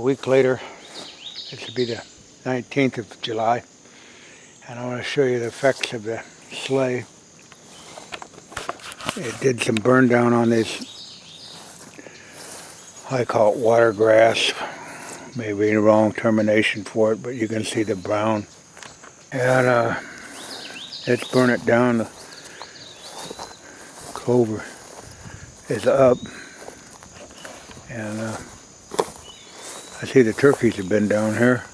week later. It should be the 19th of July. And I want to show you the effects of the sleigh. It did some burn down on this, I call it water grass. Maybe the wrong termination for it, but you can see the brown. And it's burned it down. The clover is up. And I see the turkeys have been down here.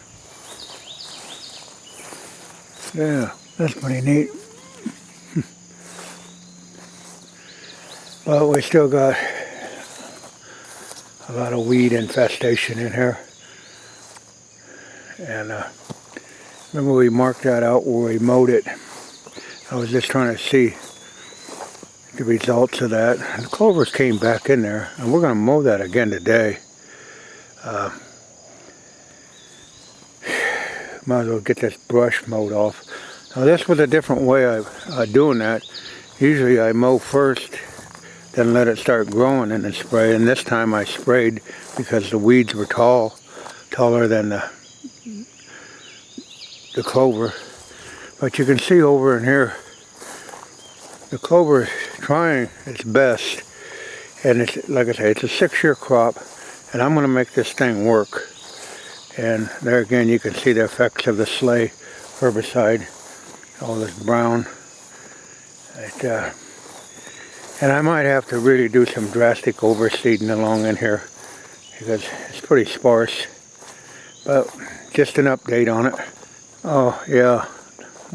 Yeah, that's pretty neat. But we still got a lot of weed infestation in here. And remember we marked that out where we mowed it. I was just trying to see the results of that. And the clovers came back in there, and we're going to mow that again today. Might as well get this brush mowed off. Now this was a different way of doing that. Usually I mow first, then let it start growing and then spray. And this time I sprayed because the weeds were taller than the clover. But you can see over in here, the clover is trying its best. And it's, like I say, it's a 6-year crop, and I'm going to make this thing work. And there again, you can see the effects of the sleigh herbicide, all this brown. And I might have to really do some drastic overseeding along in here because it's pretty sparse. But just an update on it. Oh yeah,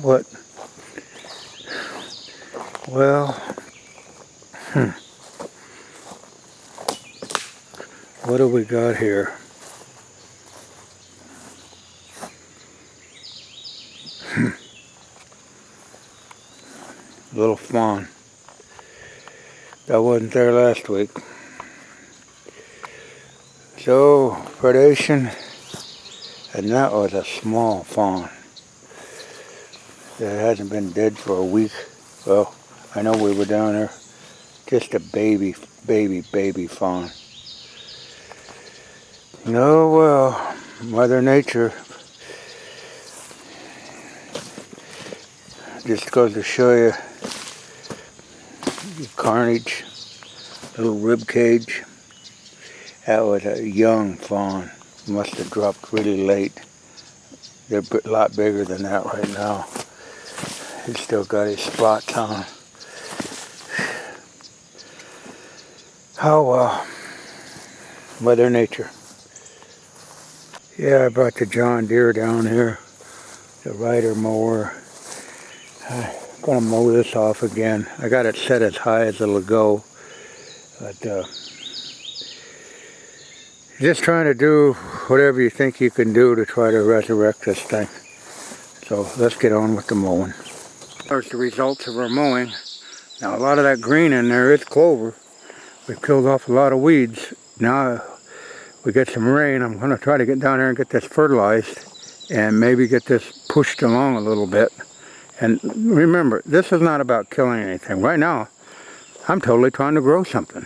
what? Well, what do we got here? Little fawn. That wasn't there last week. So, predation, and that was a small fawn. That hasn't been dead for a week. Well, I know we were down there. Just a baby fawn. No, well, Mother Nature just goes to show you the carnage, little rib cage. That was a young fawn. Must have dropped really late. They're a lot bigger than that right now. He's still got his spots on. Oh, Mother Nature. Yeah, I brought the John Deere down here, the rider mower. I'm going to mow this off again. I got it set as high as it'll go. But just trying to do whatever you think you can do to try to resurrect this thing. So let's get on with the mowing. There's the results of our mowing. Now a lot of that green in there is clover. We've killed off a lot of weeds. Now we get some rain. I'm going to try to get down there and get this fertilized and maybe get this pushed along a little bit. And remember, this is not about killing anything. Right now, I'm totally trying to grow something.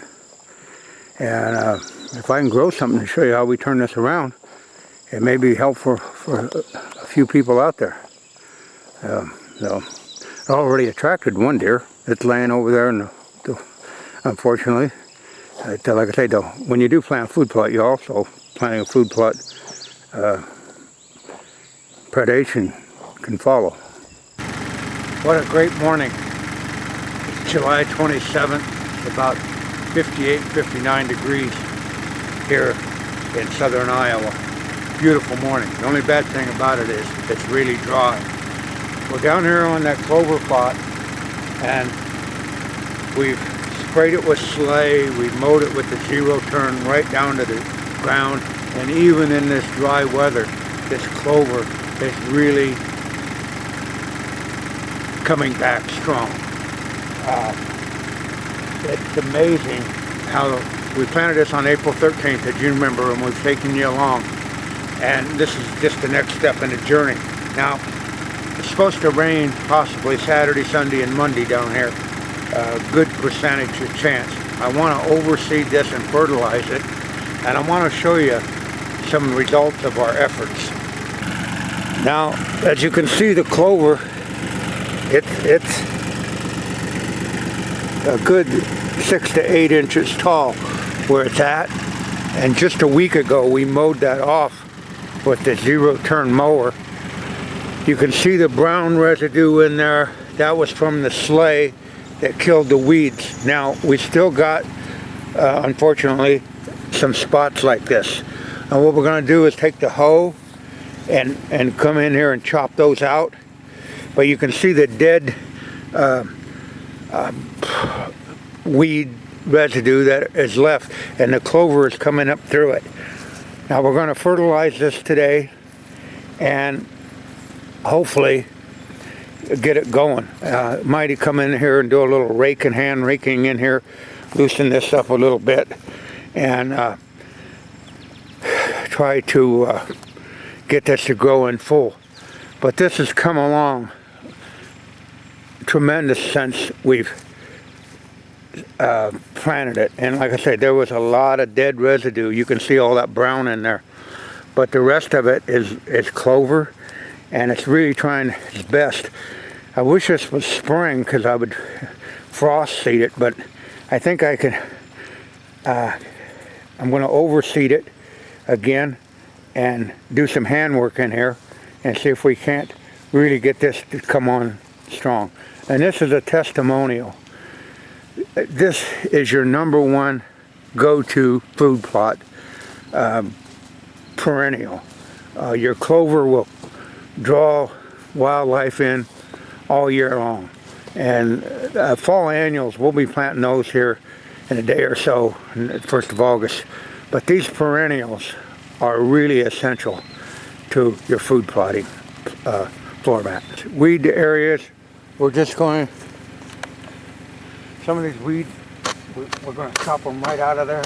And if I can grow something to show you how we turn this around, it may be helpful for a few people out there. So, I already attracted one deer. It's laying over there, unfortunately. Like I say, though, when you do plant a food plot, you're also planting a food plot. Predation can follow. What a great morning. It's July 27th. It's about 58, 59 degrees here in southern Iowa. Beautiful morning. The only bad thing about it is it's really dry. We're down here on that clover plot, and we've sprayed it with sleigh. We've mowed it with the zero turn right down to the ground. And even in this dry weather, this clover is really coming back strong. It's amazing how we planted this on April 13th, as you remember, and we've taken you along. And this is just the next step in the journey. Now, it's supposed to rain possibly Saturday, Sunday, and Monday down here. Good percentage of chance. I want to overseed this and fertilize it. And I want to show you some results of our efforts. Now, as you can see, the clover, it's a good 6 to 8 inches tall where it's at. And just a week ago, we mowed that off with the zero-turn mower. You can see the brown residue in there. That was from the sleigh that killed the weeds. Now, we still got, unfortunately, some spots like this. And what we're going to do is take the hoe and come in here and chop those out. But you can see the dead weed residue that is left, and the clover is coming up through it. Now we're going to fertilize this today and hopefully get it going. Mighty come in here and do a little hand raking in here, loosen this up a little bit, and try to get this to grow in full. But this has come along tremendous since we've planted it. And like I said, there was a lot of dead residue. You can see all that brown in there. But the rest of it is clover, and it's really trying its best. I wish this was spring because I would frost seed it, but I think I can. I'm going to overseed it again and do some hand work in here and see if we can't really get this to come on strong. And this is a testimonial. This is your #1 go-to food plot, perennial. Your clover will draw wildlife in all year long. And fall annuals, we'll be planting those here in a day or so, the 1st of August. But these perennials are really essential to your food plotting floor mat. Weed areas, we're just going, some of these weeds, we're going to chop them right out of there.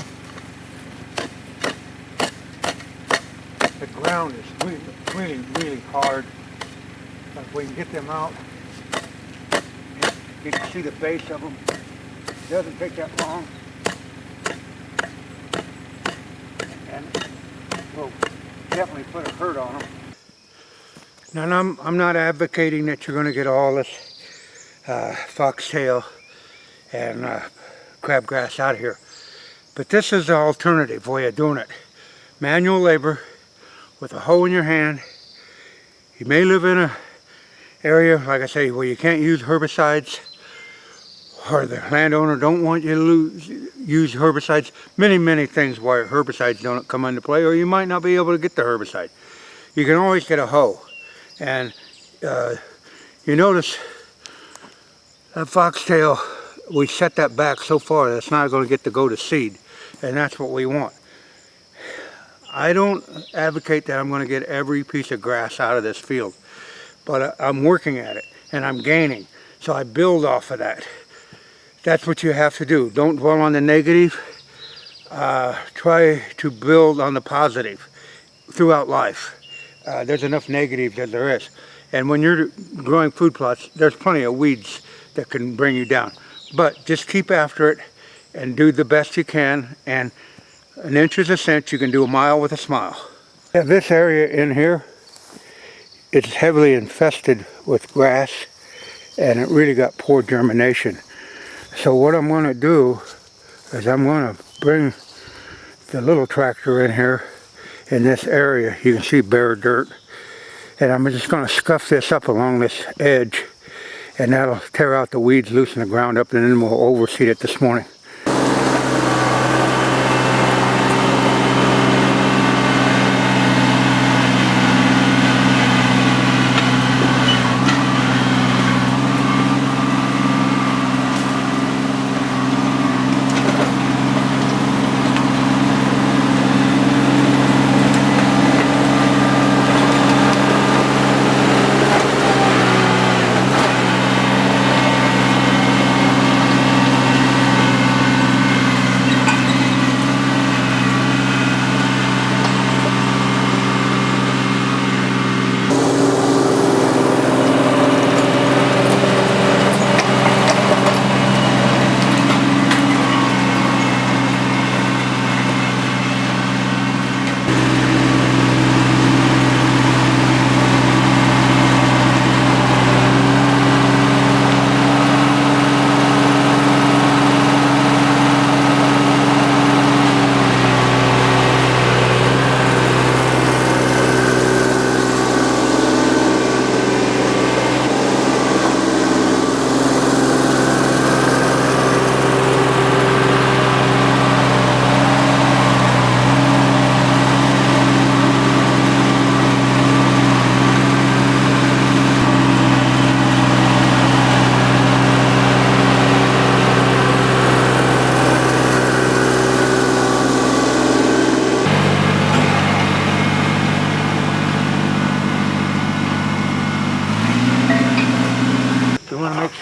The ground is really hard, but we can get them out. You can see the base of them. It doesn't take that long. And we'll definitely put a hurt on them. Now, I'm not advocating that you're going to get all this foxtail and crabgrass out of here. But this is the alternative way of doing it. Manual labor with a hoe in your hand. You may live in an area, like I say, where you can't use herbicides, or the landowner don't want you to use herbicides. Many things why herbicides don't come into play, or you might not be able to get the herbicide. You can always get a hoe. And you notice that foxtail, we set that back so far that it's not going to get to go to seed, and that's what we want. I don't advocate that I'm going to get every piece of grass out of this field, but I'm working at it and I'm gaining, so I build off of that. That's what you have to do. Don't dwell on the negative. Try to build on the positive throughout life. There's enough negatives as there is, and when you're growing food plots, there's plenty of weeds that can bring you down. But just keep after it and do the best you can, and an inch is a cinch. You can do a mile with a smile. Yeah, this area in here, it's heavily infested with grass, and it really got poor germination. So what I'm going to do is I'm going to bring the little tractor in here in this area. You can see bare dirt, and I'm just going to scuff this up along this edge, and that'll tear out the weeds, loosen the ground up, and then we'll overseed it this morning.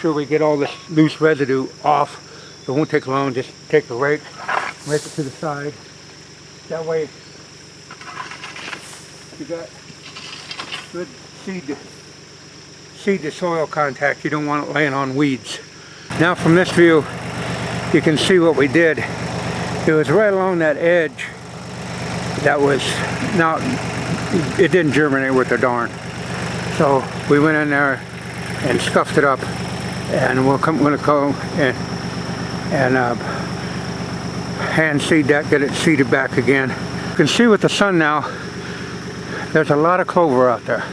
sure we get all this loose residue off. It won't take long. Just take the rake it to the side. That way you got good seed to soil contact. You don't want it laying on weeds. Now from this view, you can see what we did. It was right along that edge. That was, now it didn't germinate with the darn. So we went in there and scuffed it up, and we're going to go and hand seed that, get it seeded back again. You can see with the sun now, there's a lot of clover out there.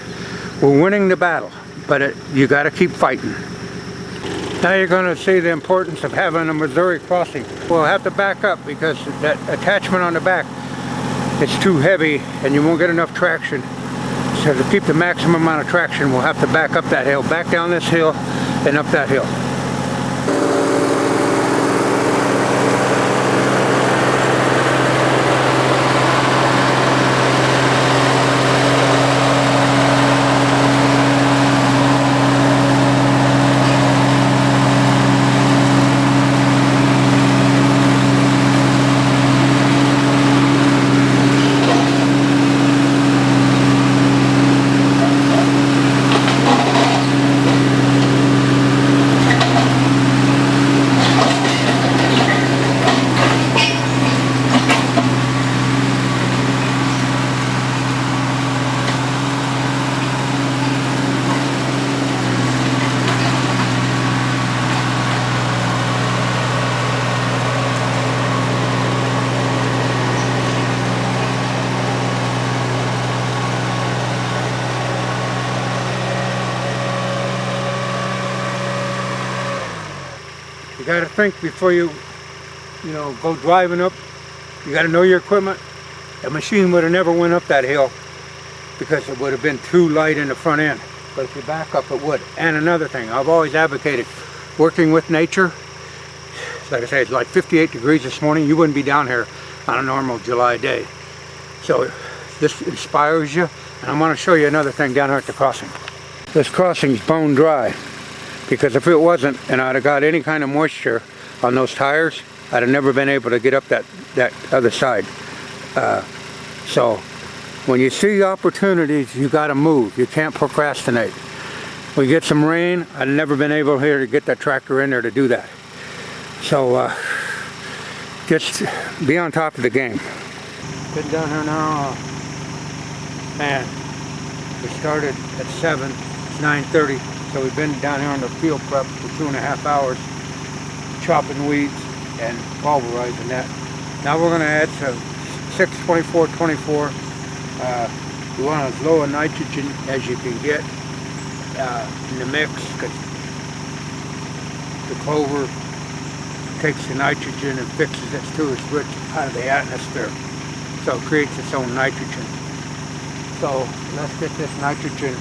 We're winning the battle, but you got to keep fighting. Now you're going to see the importance of having a Missouri crossing. We'll have to back up because that attachment on the back, it's too heavy and you won't get enough traction. So to keep the maximum amount of traction, we'll have to back up that hill, back down this hill and up that hill. You got to think before you go driving up. You got to know your equipment. The machine would have never went up that hill because it would have been too light in the front end. But if you back up, it would. And another thing, I've always advocated working with nature. Like I say, it's like 58 degrees this morning. You wouldn't be down here on a normal July day. So this inspires you. And I'm going to show you another thing down here at the crossing. This crossing's bone dry. Because if it wasn't, and I'd have got any kind of moisture on those tires, I'd have never been able to get up that other side. So when you see opportunities, you got to move. You can't procrastinate. We get some rain. I'd never been able here to get that tractor in there to do that. So just be on top of the game. Getting down here now, man. We started at 7. It's 9:30. So we've been down here on the field prep for 2.5 hours, chopping weeds and pulverizing that. Now we're going to add some 6-24-24. We want as low a nitrogen as you can get in the mix, because the clover takes the nitrogen and fixes it to its rich out of the atmosphere. So it creates its own nitrogen. So let's get this nitrogen.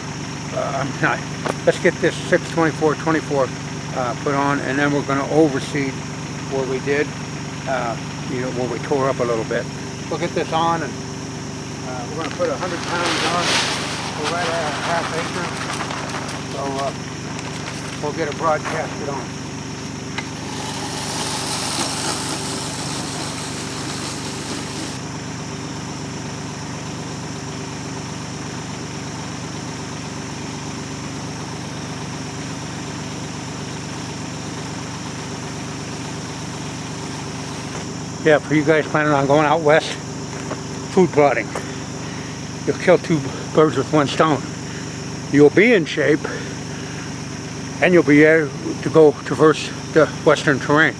Let's get this 6-24-24 put on, and then we're going to overseed where we did, where we tore up a little bit. We'll get this on, and we're going to put 100 pounds on. We're right at a half acre, so we'll get it broadcasted on. Yeah, for you guys planning on going out west, food plotting. You'll kill 2 birds with 1 stone. You'll be in shape, and you'll be able to go traverse the western terrain.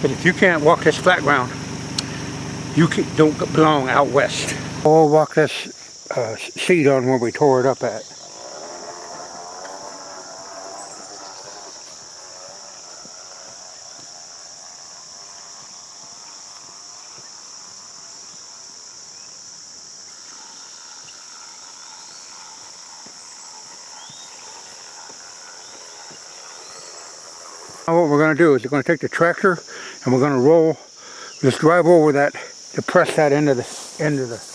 But if you can't walk this flat ground, you don't belong out west. We'll walk this seed on where we tore it up at. Now what we're going to do is we're going to take the tractor and we're going to just drive over that to press that into the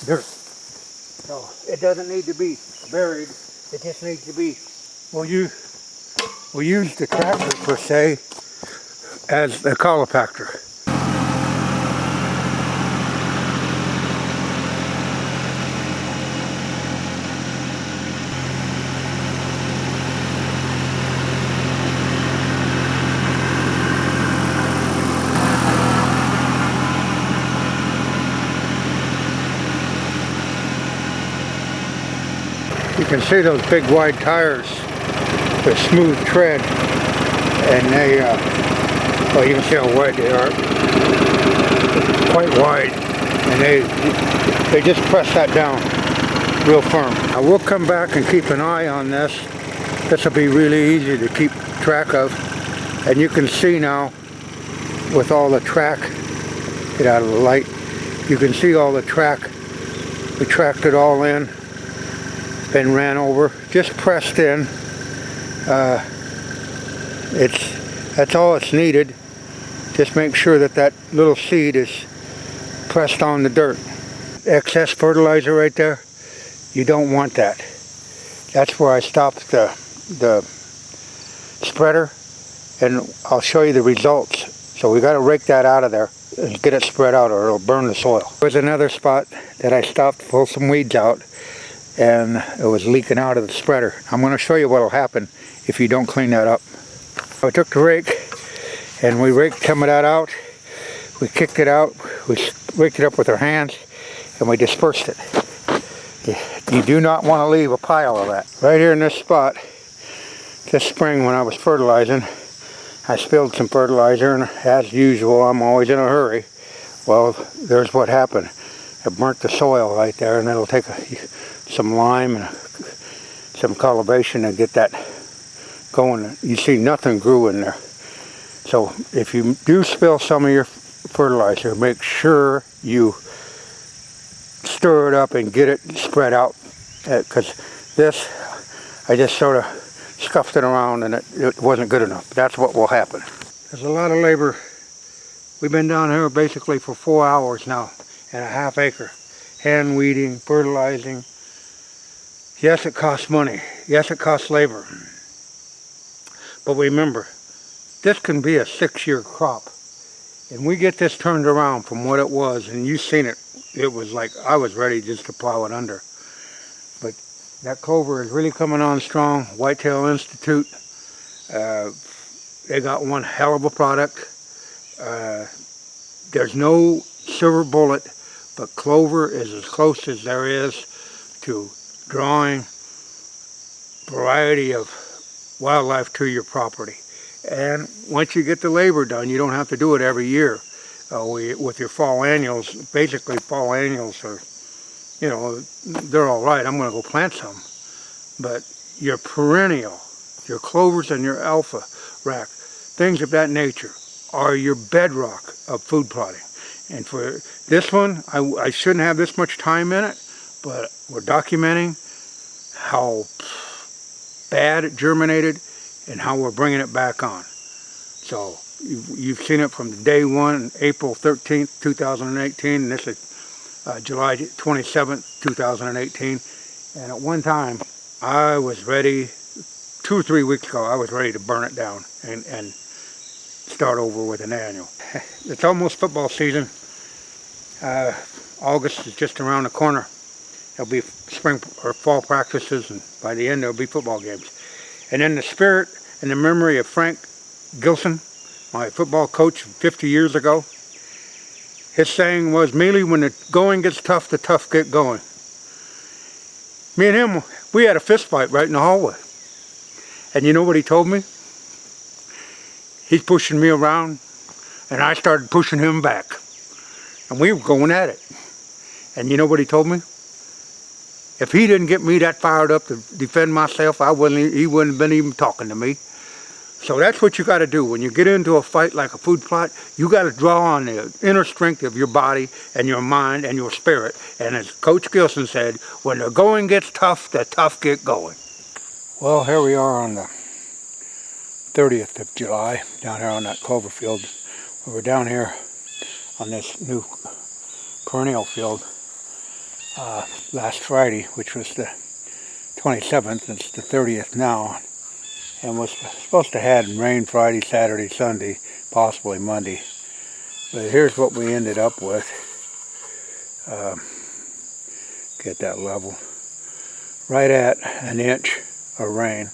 dirt. So it doesn't need to be buried, it just needs to be, we'll use we use the tractor per se as the colopactor. You can see those big wide tires, the smooth tread, and they, well, you can see how wide they are, quite wide, and they just press that down real firm. Now we'll come back and keep an eye on this. This will be really easy to keep track of, and you can see now with all the track, get out of the light, you can see all the track, we tracked it all in. Been ran over, just pressed in. That's all it's needed. Just make sure that that little seed is pressed on the dirt. Excess fertilizer right there, you don't want that. That's where I stopped the spreader, and I'll show you the results. So we got to rake that out of there and get it spread out, or it'll burn the soil. There's another spot that I stopped to pull some weeds out, and it was leaking out of the spreader. I'm going to show you what will happen if you don't clean that up. I took the rake and we raked some of that out. We kicked it out. We raked it up with our hands and we dispersed it. You do not want to leave a pile of that. Right here in this spot, this spring when I was fertilizing, I spilled some fertilizer, and as usual, I'm always in a hurry. Well, there's what happened. It burnt the soil right there, and it'll take some lime and some cultivation to get that going. You see nothing grew in there. So if you do spill some of your fertilizer, make sure you stir it up and get it spread out, because this, I just sort of scuffed it around and it wasn't good enough. That's what will happen. There's a lot of labor. We've been down here basically for 4 hours now, and a half acre. Hand weeding, fertilizing. Yes, it costs money. Yes, it costs labor. But remember, this can be a 6-year crop. And we get this turned around from what it was, and you've seen it. It was like I was ready just to plow it under. But that clover is really coming on strong. Whitetail Institute, they got one hell of a product. There's no silver bullet, but clover is as close as there is to drawing variety of wildlife to your property. And once you get the labor done, you don't have to do it every year. With your fall annuals, basically fall annuals are, you know, they're all right. I'm going to go plant some. But your perennial, your clovers and your alpha rack, things of that nature are your bedrock of food plotting. And for this one, I shouldn't have this much time in it, but we're documenting how bad it germinated and how we're bringing it back on. So you've seen it from day one, April 13th, 2018, and this is July 27th, 2018. And at one time, I was ready, 2 or 3 weeks ago, I was ready to burn it down and start over with an annual. It's almost football season. August is just around the corner. There'll be spring or fall practices, and by the end there'll be football games. And in the spirit and the memory of Frank Gilson, my football coach 50 years ago, his saying was, Mealey, when the going gets tough, the tough get going. Me and him, we had a fist fight right in the hallway. And you know what he told me? He's pushing me around, and I started pushing him back. And we were going at it. And you know what he told me? If he didn't get me that fired up to defend myself, he wouldn't have been even talking to me. So that's what you got to do. When you get into a fight like a food plot, you got to draw on the inner strength of your body and your mind and your spirit. And as Coach Gilson said, when the going gets tough, the tough get going. Well, here we are on the 30th of July, down here on that clover field. We were down here on this new perennial field last Friday, which was the 27th. It's the 30th now. and was supposed to have rain Friday, Saturday, Sunday, possibly Monday. But here's what we ended up with. Get that level. Right at an inch of rain.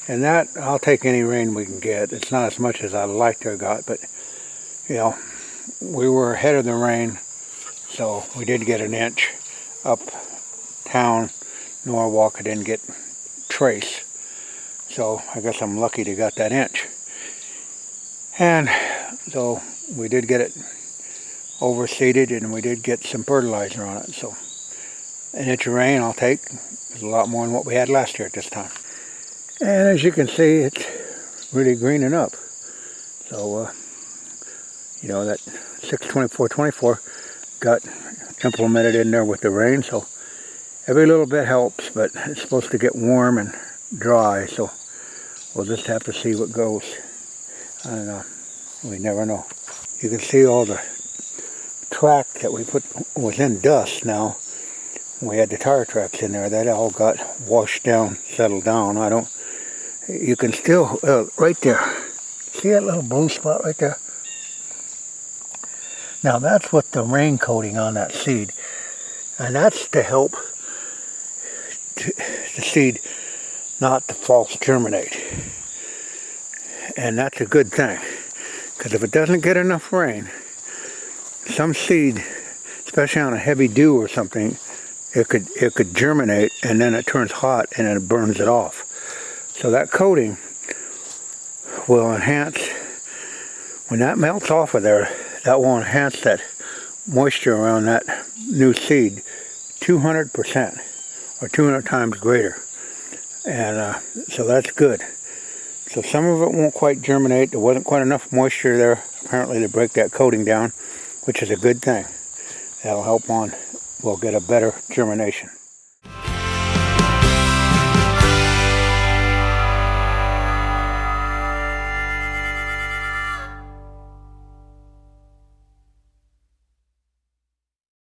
And that, I'll take any rain we can get. It's not as much as I'd like to have got, but, you know, we were ahead of the rain, so we did get an inch. Uptown, Norwalk, I didn't get trace. So I guess I'm lucky to got that inch. And so we did get it overseeded, and we did get some fertilizer on it. So an inch of rain I'll take. It's a lot more than what we had last year at this time. And as you can see, it's really greening up. So, you know, that 62424 got implemented in there with the rain. So every little bit helps, but it's supposed to get warm and dry. So we'll just have to see what goes. And we never know. You can see all the track that we put was in dust now. We had the tire tracks in there. That all got washed down, settled down. You can still, right there. See that little blue spot right there? Now that's what the rain coating on that seed. And that's to help the seed not to false germinate. And that's a good thing. Because if it doesn't get enough rain, some seed, especially on a heavy dew or something, it could germinate, and then it turns hot and it burns it off. So that coating will enhance, when that melts off of there, that will enhance that moisture around that new seed 200% or 200 times greater. And so that's good. So some of it won't quite germinate. There wasn't quite enough moisture there apparently to break that coating down, which is a good thing. That'll help on, we'll get a better germination.